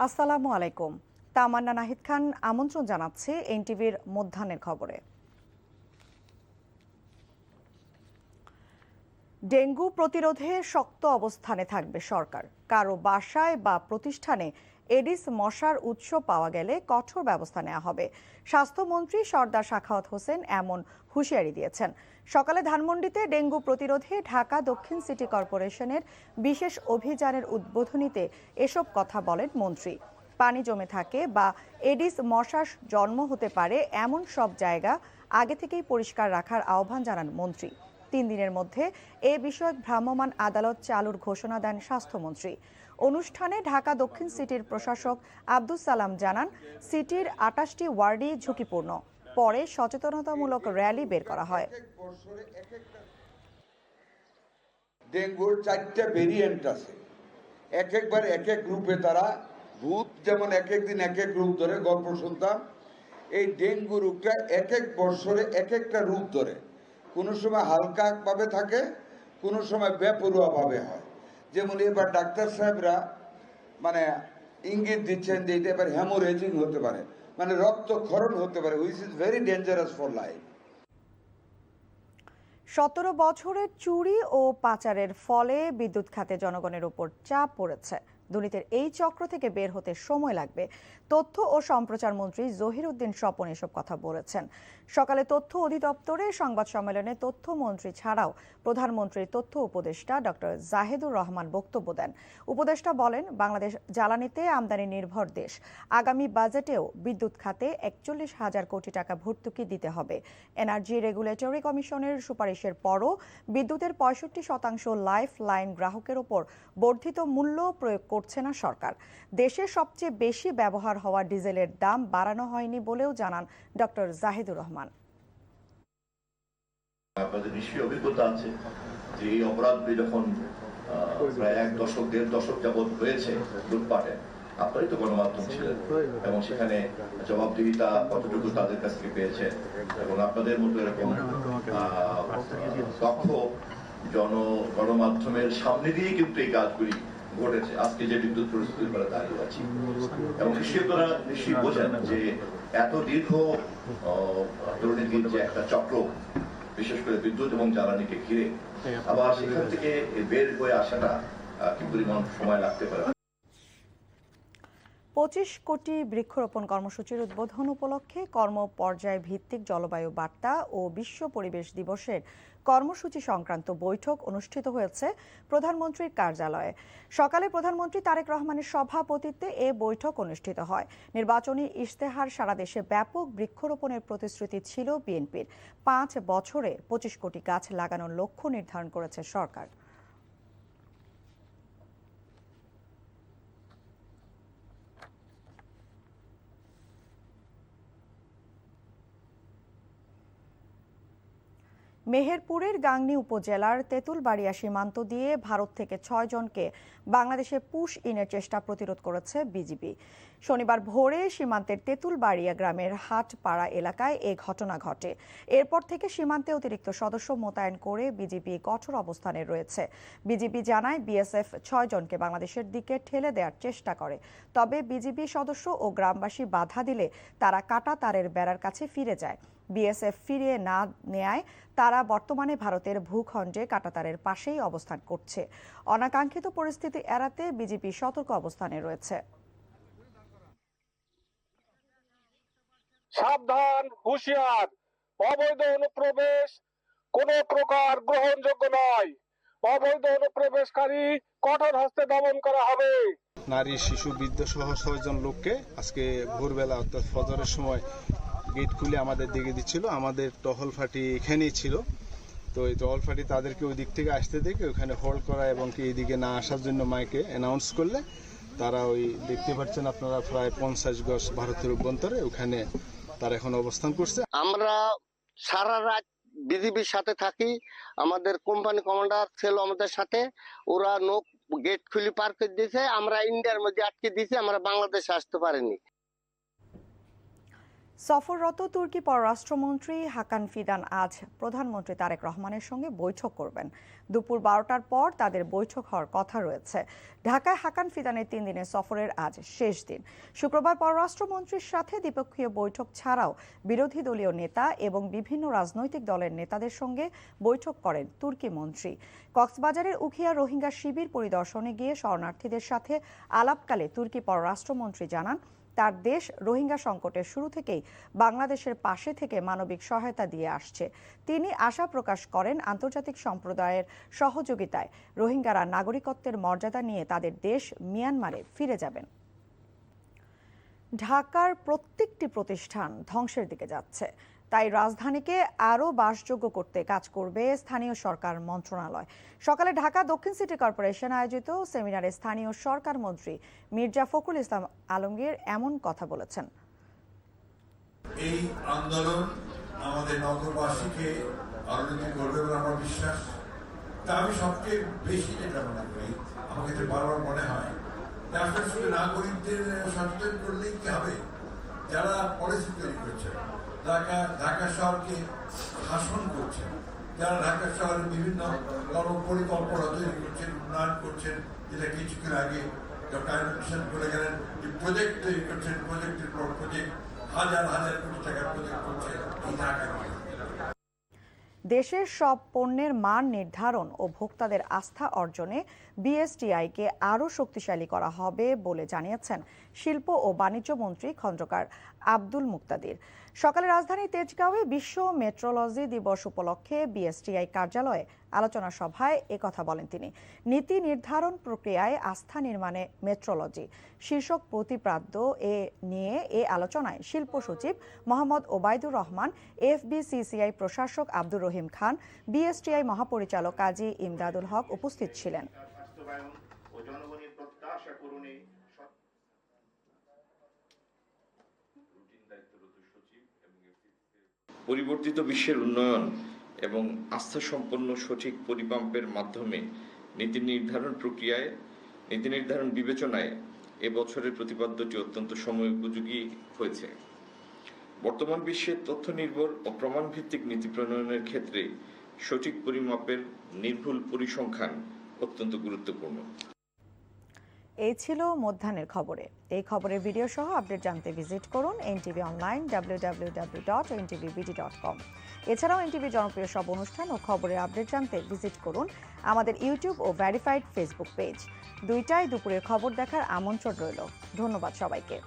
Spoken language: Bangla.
আসসালামু আলাইকুম। তামান্না নাহিদ খান আমন্ত্রণ জানাচ্ছি এনটিভির মধ্যাহ্নের খবরে। ডেঙ্গু প্রতিরোধে শক্ত অবস্থানে থাকবে সরকার। কারো বাসায় বা প্রতিষ্ঠানে এডিস মশার উৎস পাওয়া গেলে কঠোর ব্যবস্থা নেওয়া হবে। স্বাস্থ্যমন্ত্রী সরদার সাখাওয়াত হোসেন এমন হুঁশিয়ারি দিয়েছেন। সকালে ধানমন্ডিতে ডেঙ্গু প্রতিরোধে ঢাকা দক্ষিণ সিটি কর্পোরেশনের বিশেষ অভিযানের উদ্বোধনীতে এসব কথা বলেন মন্ত্রী। পানি জমে থাকে বা এডিস মশার জন্ম হতে পারে এমন সব জায়গা আগে থেকেই পরিষ্কার রাখার আহ্বান জানান মন্ত্রী। 3 দিনের মধ্যে এ বিষয়ক ভ্রাম্যমাণ আদালত চালুর ঘোষণা দেন স্বাস্থ্যমন্ত্রী। অনুষ্ঠানে ঢাকা দক্ষিণ সিটির প্রশাসক আব্দুস সালাম জানান, সিটির 28টি ওয়ার্ডই ঝুঁকিপূর্ণ। পরে সচেতনতামূলক র্যালি বের করা হয়। ডেঙ্গুর 4টা ভেরিয়েন্ট আছে, একবার এক এক রূপে তারা ভূত যেমন এক এক দিন এক এক রূপ ধরে গল্প শুনতাম। এই ডেঙ্গু রোগটা এক এক বছরে এক একটা রূপ ধরে, কোনো সময় হালকা ভাবে থাকে, কোনো সময় বেপরোয়া ভাবে হয়। যেমন এবার ডাক্তার সাহেবরা মানে ইঙ্গিত দিচ্ছেন যে এটা এবার হ্যামোরেজিং হতে পারে, মানে রক্তক্ষরণ হতে পারে, which is very dangerous for life. 17 বছরের চুরি ও পাচারের ফলে বিদ্যুৎ খাতে জনগণের উপর চাপ পড়েছে। দুর্নীতির এই চক্র থেকে বের হতে সময় লাগবে। তথ্য ও সম্প্রচার মন্ত্রী জহির উদ্দিন স্বপন এসব কথা বলেছেন। সকালে তথ্য অধিদপ্তরে সংবাদ সম্মেলনে তথ্যমন্ত্রী ছাড়াও প্রধানমন্ত্রীর তথ্য উপদেষ্টা ডক্টর জাহেদুর রহমান বক্তব্য দেন। উপদেষ্টা বলেন, বাংলাদেশ জ্বালানিতে আমদানি নির্ভর দেশ। আগামী বাজেটেও বিদ্যুৎ খাতে 41,000 কোটি টাকা ভর্তুকি দিতে হবে। এনার্জি রেগুলেটরি কমিশনের সুপারিশের পরও বিদ্যুতের 65% লাইফ লাইন গ্রাহকের ওপর বর্ধিত মূল্য প্রয়োগ করছে না সরকার। দেশের সবচেয়ে বেশি ব্যবহার হওয়া ডিজেলের দাম বাড়ানো হয়নি বলেও জানান ডক্টর জাহিদুর রহমান। আপনাদের নিশ্চয়ই অভিজ্ঞতা আছে যে এই অপরাধগুলি যখন প্রায় 1 দশক 1.5 দশক যাবৎ হয়েছে লুটপাটে, আপনারই তো গণমাধ্যম ছিলেন এবং সেখানে জবাবদিহিতা কতটুকু তাদের কাছ থেকে পেয়েছে এবং আপনাদের মতো এরকম দক্ষ গণমাধ্যমের সামনে দিয়ে কিন্তু এই কাজগুলি ঘটেছে। আজকে যে বিদ্যুৎ পরিস্থিতি করে দাঁড়িয়ে আছি এবং কৃষকরা নিশ্চয়ই বোঝেন যে এত দীর্ঘ দুর্নীতির যে একটা চক্র, বিশেষ করে বিদ্যুৎ এবং জ্বালানিকে ঘিরে, আবার সেখান থেকে বের হয়ে আসাটা কি পরিমাণ সময় লাগতে পারে। 25 কোটি বৃক্ষরোপণ কর্মসূচির উদ্বোধন উপলক্ষে কর্মপর্যায় ভিত্তিক জলবায়ু বার্তা ও বিশ্ব পরিবেশ দিবসের কর্মসূচি সংক্রান্ত বৈঠক অনুষ্ঠিত হয়েছে প্রধানমন্ত্রীর কার্যালয়ে। সকালে প্রধানমন্ত্রী তারেক রহমানের সভাপতিত্বে এ বৈঠক অনুষ্ঠিত হয়। নির্বাচনী ইশতেহার সারা দেশে ব্যাপক বৃক্ষরোপণের প্রতিশ্রুতি ছিল বিএনপির। 5 বছরে 25 কোটি গাছ লাগানোর লক্ষ্য নির্ধারণ করেছে সরকার। মেহেরপুরের গাংনী উপজেলার তেঁতুলবাড়িয়া সীমান্ত দিয়ে ভারত থেকে 6 জনকে বাংলাদেশে পুশ ইনের চেষ্টা প্রতিরোধ করেছে বিজিবি। শনিবার ভোরে সীমান্তের তেঁতুলবাড়িয়া গ্রামের হাটপাড়া এলাকায় এ ঘটনা ঘটে। এরপর থেকে সীমান্তে অতিরিক্ত সদস্য মোতায়েন করে বিজিবি কঠোর অবস্থানে রয়েছে। বিজিবি জানায়, বিএসএফ 6 জনকে বাংলাদেশের দিকে ঠেলে দেওয়ার চেষ্টা করে। তবে বিজিবি সদস্য ও গ্রামবাসী বাধা দিলে তারা কাটা তারের বেড়ার কাছে ফিরে যায়। বিএসএফ ফিরিয়ে না নেয় তারা বর্তমানে ভারতের ভূখণ্ডে কাঁটাতারের পাশেই অবস্থান করছে। অনাকাঙ্ক্ষিত পরিস্থিতি এড়াতে বিজেপি সতর্ক অবস্থানে রয়েছে। সাবধান, হুঁশিয়ার, অবৈধ অনুপ্রবেশ কোনো প্রকার গ্রহণযোগ্য নয়। অবৈধ অনুপ্রবেশকারী কঠোর হস্তে দমন করা হবে। নারী, শিশু, বৃদ্ধ সহ 6 জন লোককে আজকে ভোরবেলা অর্থাৎ ফজরের সময় গেট খুলে আমাদের দিকে দিচ্ছিল। আমাদের টহল ফাঁটি এখানেই ছিল, তো এই টহল ফাঁটি তাদেরকে ওই দিক থেকে আসতে দেখে ওখানে হোল্ড করা এবং কি এইদিকে না আসার জন্য মাইকে অ্যানাউন্স করলে তারা ওই দেখতে পাচ্ছেন আপনারা প্রায় 50 গজ ভারতের অভ্যন্তরে ওখানে তারা এখন অবস্থান করছে। আমরা সারা রাত বিজিবির সাথে থাকি, আমাদের কোম্পানি কমান্ডার ছিল আমাদের সাথে। ওরা নোক গেট খুলে পার করে দিয়েছে, আমরা ইন্ডিয়ার মধ্যে আটকে দিয়েছি, আমরা বাংলাদেশে আসতে পারিনি। সফররত তুর্কি পররাষ্ট্রমন্ত্রী হাকান ফিদান আজ প্রধানমন্ত্রী তারেক রহমানের সঙ্গে বৈঠক করবেন। দুপুর 12টার পর তাদের বৈঠক হওয়ার কথা রয়েছে। ঢাকায় হাকান ফিদানের 3 দিনের সফরের আজ শেষ দিন। শুক্রবার পররাষ্ট্রমন্ত্রীর সাথে দ্বিপক্ষীয় বৈঠক ছাড়াও বিরোধী দলীয় নেতা এবং বিভিন্ন রাজনৈতিক দলের নেতাদের সঙ্গে বৈঠক করেন তুর্কি মন্ত্রী। কক্সবাজারের উখিয়া রোহিঙ্গা শিবির পরিদর্শনে গিয়ে শরণার্থীদের সাথে আলাপকালে তুর্কি পররাষ্ট্রমন্ত্রী জানান, তার দেশ রোহিঙ্গা সংকটের শুরু থেকেই বাংলাদেশের পাশে থেকে মানবিক সহায়তা দিয়ে আসছে। তিনি আশা প্রকাশ করেন আন্তর্জাতিক সম্প্রদায়ের সহযোগিতায় রোহিঙ্গারা নাগরিকত্বের মর্যাদা নিয়ে তাদের দেশ মিয়ানমারে ফিরে যাবেন। ঢাকার প্রত্যেকটি প্রতিষ্ঠান ধ্বংসের দিকে যাচ্ছে, তাই রাজধানীকে আরও বাসযোগ্য করতে কাজ করবে স্থানীয় সরকার মন্ত্রণালয়। সকালে ঢাকা দক্ষিণ সিটি কর্পোরেশন আয়োজিত সেমিনারে স্থানীয় সরকার মন্ত্রী মির্জা ফখরুল ইসলাম আলমগীর এমন কথা বলেছেন। এই আন্দোলন আমাদের নগরবাসীকে আলোড়িত করবে বলে আমার বিশ্বাস। তা আমি সবচেয়ে বেশি যেটা মনে করি, আমাকে তো বারবার মনে হয় যে আসলে শুধু নাগরিকদের সচেতন করলেই কি হবে? যারা পলিসি তৈরি করছে, ঢাকা শহরকে শাসন করছেন, যারা ঢাকা শহরের বিভিন্ন পরিকল্পনা তৈরি করছেন, উন্নয়ন করছেন, যেটা কিছুক্ষণ আগে ডক্টর বলে গেলেন যে প্রজেক্ট তৈরি করছেন, প্রজেক্টের পর প্রজেক্ট, হাজার হাজার কোটি টাকার প্রজেক্ট করছেন এই ঢাকা। দেশের সব পণ্যের মান নির্ধারণ ও ভোক্তাদের আস্থা অর্জনে বিএসটিআইকে আরও শক্তিশালী করা হবে বলে জানিয়েছেন শিল্প ও বাণিজ্য মন্ত্রী খন্দকার আব্দুল মুক্তাদির। সকালে রাজধানীর তেজগাঁওয়ে বিশ্ব মেট্রোলজি দিবস উপলক্ষে বিএসটিআই কার্যালয়ে আলোচনা সভায় একথা বলেন তিনি। নীতি নির্ধারণ প্রক্রিয়ায় আস্থা নির্মাণে মেট্রোলজি শীর্ষক প্রতিপাদ্য নিয়ে এ আলোচনায় শিল্প সচিব মোহাম্মদ ওবায়দুর রহমান, এফবিসিসিআই প্রশাসক আব্দুর রহিম খান, বিএসটিআই মহাপরিচালক কাজী ইমদাদুল হক উপস্থিত ছিলেন। পরিবর্তিত বিশ্বের উন্নয়ন এবং আস্থা সম্পন্ন সঠিক পরিমাপের মাধ্যমে নীতি নির্ধারণ বিবেচনায় এবছরের প্রতিপাদ্যটি অত্যন্ত সময় উপযোগী হয়েছে। বর্তমান বিশ্বে তথ্য নির্ভর ও প্রমাণ ভিত্তিক নীতি প্রণয়নের ক্ষেত্রে সঠিক পরিমাপের নির্ভুল পরিসংখ্যান অত্যন্ত গুরুত্বপূর্ণ। এই ছিল মধ্যাহ্নের খবরে। এই খবরের ভিডিও সহ আপডেট জানতে ভিজিট করুন এনটিভি অনলাইন www.ntvbd.com। এছাড়াও এনটিভি জনপ্রিয় সব অনুষ্ঠান ও খবরের আপডেট জানতে ভিজিট করুন আমাদের ইউটিউব ও ভেরিফাইড ফেসবুক পেজ। দুইটায় দুপুরের খবর দেখার আমন্ত্রণ রইল। ধন্যবাদ সবাইকে।